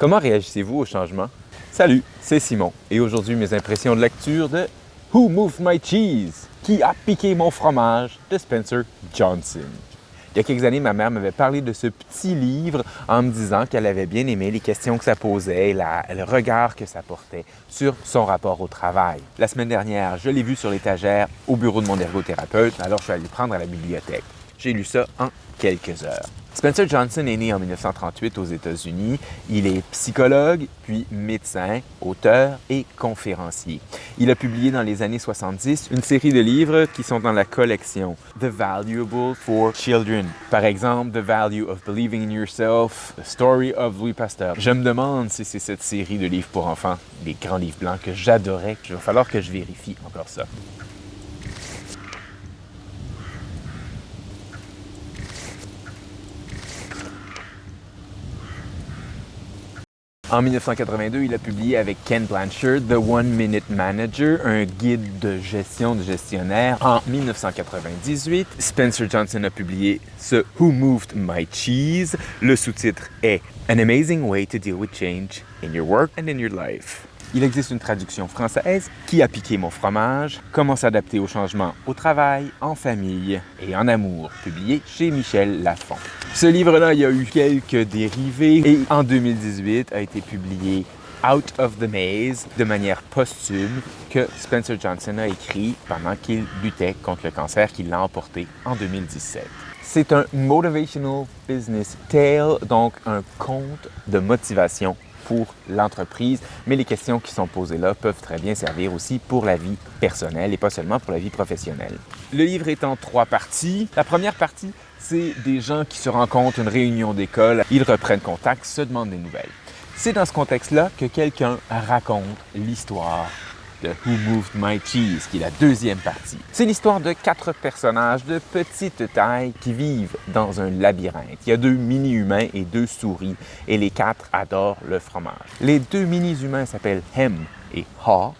Comment réagissez-vous au changement? Salut, c'est Simon et aujourd'hui mes impressions de lecture de Who Moved My Cheese? Qui a piqué mon fromage? De Spencer Johnson. Il y a quelques années, ma mère m'avait parlé de ce petit livre en me disant qu'elle avait bien aimé les questions que ça posait, le regard que ça portait sur son rapport au travail. La semaine dernière, je l'ai vu sur l'étagère au bureau de mon ergothérapeute, alors je suis allé le prendre à la bibliothèque. J'ai lu ça en quelques heures. Spencer Johnson est né en 1938 aux États-Unis. Il est psychologue, puis médecin, auteur et conférencier. Il a publié dans les années 70 une série de livres qui sont dans la collection The Valuable for Children. Par exemple, The Value of Believing in Yourself, The Story of Louis Pasteur. Je me demande si c'est cette série de livres pour enfants, les grands livres blancs que j'adorais. Il va falloir que je vérifie encore ça. En 1982, il a publié avec Ken Blanchard The One Minute Manager, un guide de gestion de gestionnaire. En 1998, Spencer Johnson a publié ce Who Moved My Cheese. Le sous-titre est An Amazing Way to Deal with Change in Your Work and in Your Life. Il existe une traduction française, Qui a piqué mon fromage? Comment s'adapter au changement au travail, en famille et en amour, publié chez Michel Lafon. Ce livre-là, il y a eu quelques dérivés et en 2018 a été publié Out of the Maze de manière posthume que Spencer Johnson a écrit pendant qu'il luttait contre le cancer qu'il l'a emporté en 2017. C'est un motivational business tale, donc un conte de motivation pour l'entreprise, mais les questions qui sont posées là peuvent très bien servir aussi pour la vie personnelle et pas seulement pour la vie professionnelle. Le livre est en 3 parties. La première partie, c'est des gens qui se rencontrent, une réunion d'école, ils reprennent contact, se demandent des nouvelles. C'est dans ce contexte-là que quelqu'un raconte l'histoire de Who Moved My Cheese, qui est la deuxième partie. C'est l'histoire de 4 personnages de petite taille qui vivent dans un labyrinthe. Il y a 2 mini-humains et 2 souris, et les 4 adorent le fromage. Les 2 mini-humains s'appellent Hem et Haw,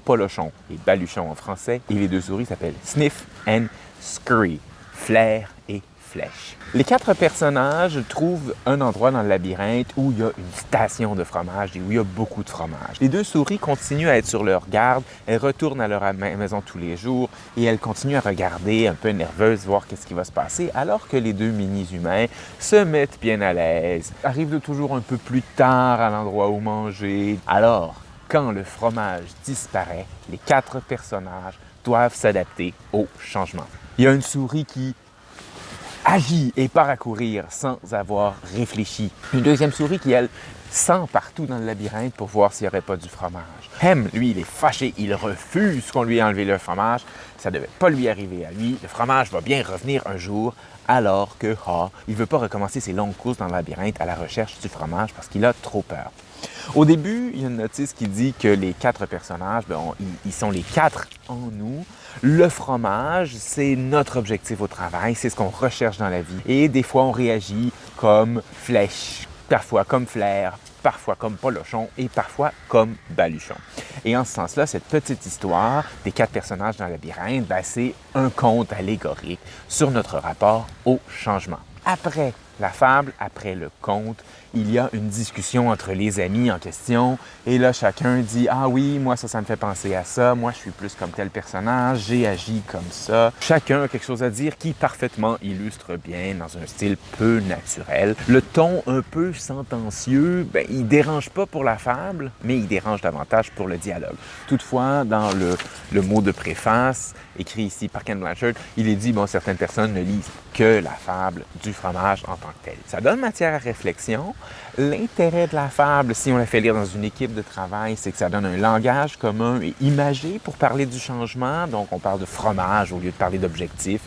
Polochon et Baluchon en français, et les 2 souris s'appellent Sniff and Scurry, Flair et Flèche. Les 4 personnages trouvent un endroit dans le labyrinthe où il y a une station de fromage et où il y a beaucoup de fromage. Les 2 souris continuent à être sur leur garde, elles retournent à leur maison tous les jours et elles continuent à regarder un peu nerveuses, voir qu'est-ce qui va se passer, alors que les 2 mini-humains se mettent bien à l'aise, arrivent toujours un peu plus tard à l'endroit où manger. Alors, quand le fromage disparaît, les 4 personnages doivent s'adapter au changement. Il y a une souris qui agit et part à courir sans avoir réfléchi. Une deuxième souris qui, elle, sent partout dans le labyrinthe pour voir s'il n'y aurait pas du fromage. Hem, lui, il est fâché, il refuse qu'on lui ait enlevé le fromage. Ça ne devait pas lui arriver à lui. Le fromage va bien revenir un jour, alors que Haw, il ne veut pas recommencer ses longues courses dans le labyrinthe à la recherche du fromage parce qu'il a trop peur. Au début, il y a une notice qui dit que les 4 personnages, ils sont les 4 en nous. Le fromage, c'est notre objectif au travail, c'est ce qu'on recherche dans la vie. Et des fois, on réagit comme Flèche, parfois comme Flair, parfois comme Polochon et parfois comme Baluchon. Et en ce sens-là, cette petite histoire des 4 personnages dans le labyrinthe, c'est un conte allégorique sur notre rapport au changement. Après la fable, après le conte, il y a une discussion entre les amis en question et là, chacun dit « Ah oui, moi, ça me fait penser à ça. Moi, je suis plus comme tel personnage. J'ai agi comme ça. » Chacun a quelque chose à dire qui parfaitement illustre bien dans un style peu naturel. Le ton un peu sentencieux, il dérange pas pour la fable, mais il dérange davantage pour le dialogue. Toutefois, dans le mot de préface, écrit ici par Ken Blanchard, il est dit « certaines personnes ne lisent que la fable du fromage en tant que telle. » Ça donne matière à réflexion. L'intérêt de la fable, si on la fait lire dans une équipe de travail, c'est que ça donne un langage commun et imagé pour parler du changement. Donc, on parle de fromage au lieu de parler d'objectifs.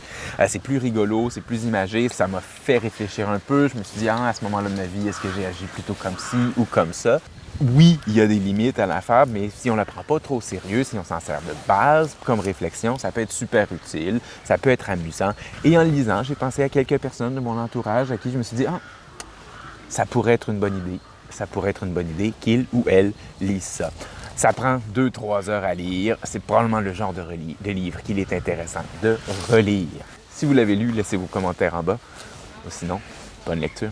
C'est plus rigolo, c'est plus imagé. Ça m'a fait réfléchir un peu. Je me suis dit, à ce moment-là de ma vie, est-ce que j'ai agi plutôt comme ci ou comme ça? Oui, il y a des limites à la fable, mais si on ne la prend pas trop au sérieux, si on s'en sert de base comme réflexion, ça peut être super utile, ça peut être amusant. Et en lisant, j'ai pensé à quelques personnes de mon entourage à qui je me suis dit, ça pourrait être une bonne idée. Ça pourrait être une bonne idée qu'il ou elle lise ça. Ça prend 2-3 heures à lire. C'est probablement le genre de livre qu'il est intéressant de relire. Si vous l'avez lu, laissez vos commentaires en bas. Sinon, bonne lecture.